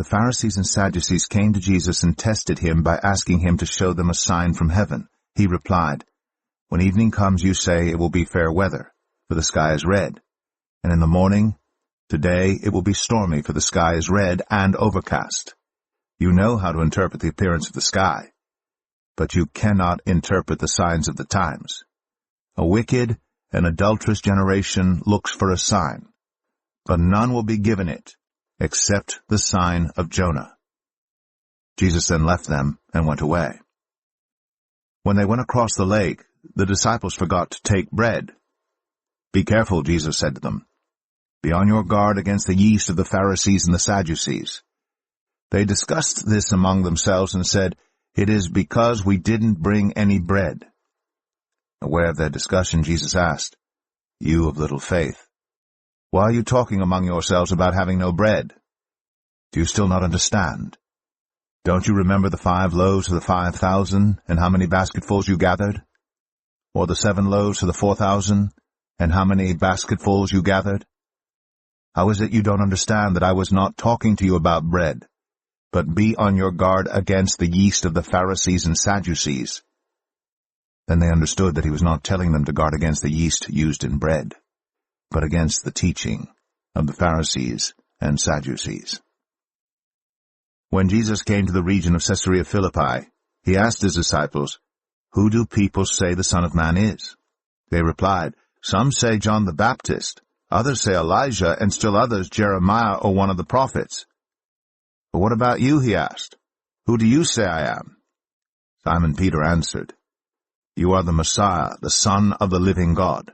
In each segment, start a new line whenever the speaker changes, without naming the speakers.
The Pharisees and Sadducees came to Jesus and tested him by asking him to show them a sign from heaven. He replied, "When evening comes, you say it will be fair weather, for the sky is red. And in the morning, today it will be stormy, for the sky is red and overcast. You know how to interpret the appearance of the sky, but you cannot interpret the signs of the times. A wicked and adulterous generation looks for a sign, but none will be given it except the sign of Jonah." Jesus then left them and went away. When they went across the lake, the disciples forgot to take bread. "Be careful," Jesus said to them. "Be on your guard against the yeast of the Pharisees and the Sadducees." They discussed this among themselves and said, "It is because we didn't bring any bread." Aware of their discussion, Jesus asked, "You of little faith, why are you talking among yourselves about having no bread? Do you still not understand? Don't you remember the 5 loaves of the 5,000, and how many basketfuls you gathered? Or the 7 loaves of the 4,000, and how many basketfuls you gathered? How is it you don't understand that I was not talking to you about bread? But be on your guard against the yeast of the Pharisees and Sadducees." Then they understood that he was not telling them to guard against the yeast used in bread, but against the teaching of the Pharisees and Sadducees. When Jesus came to the region of Caesarea Philippi, he asked his disciples, "Who do people say the Son of Man is?" They replied, "Some say John the Baptist, others say Elijah, and still others Jeremiah or one of the prophets." "But what about you?" he asked. "Who do you say I am?" Simon Peter answered, "You are the Messiah, the Son of the living God."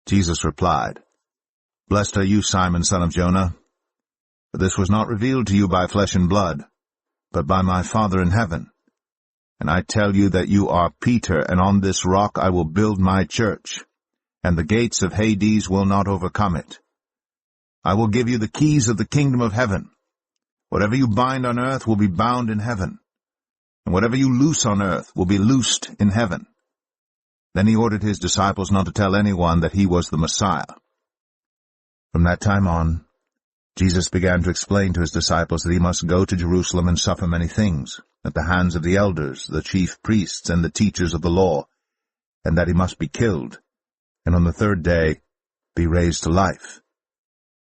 Jesus replied, "Blessed are you, Simon, son of Jonah, for this was not revealed to you by flesh and blood, but by my Father in heaven. And I tell you that you are Peter, and on this rock I will build my church, and the gates of Hades will not overcome it. I will give you the keys of the kingdom of heaven. Whatever you bind on earth will be bound in heaven, and whatever you loose on earth will be loosed in heaven." Then he ordered his disciples not to tell anyone that he was the Messiah. From that time on, Jesus began to explain to his disciples that he must go to Jerusalem and suffer many things at the hands of the elders, the chief priests, and the teachers of the law, and that he must be killed, and on the 3rd day be raised to life.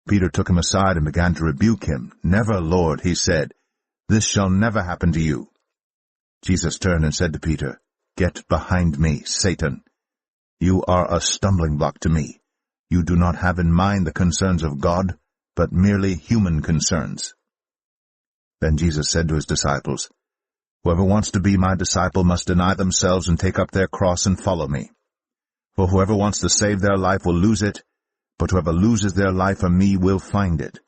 Peter took him aside and began to rebuke him. "Never, Lord," he said, "this shall never happen to you." Jesus turned and said to Peter, "Get behind me, Satan. You are a stumbling block to me. You do not have in mind the concerns of God, but merely human concerns." Then Jesus said to his disciples, "Whoever wants to be my disciple must deny themselves and take up their cross and follow me. For whoever wants to save their life will lose it, but whoever loses their life for me will find it.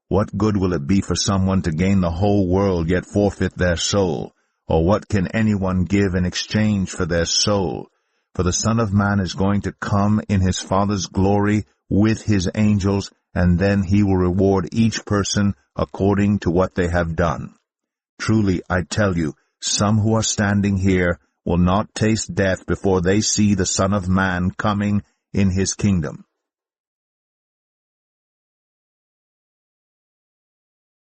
What good will it be for someone to gain the whole world yet forfeit their soul? Or what can anyone give in exchange for their soul? For the Son of Man is going to come in his Father's glory with his angels, and then he will reward each person according to what they have done. Truly, I tell you, some who are standing here will not taste death before they see the Son of Man coming in his kingdom."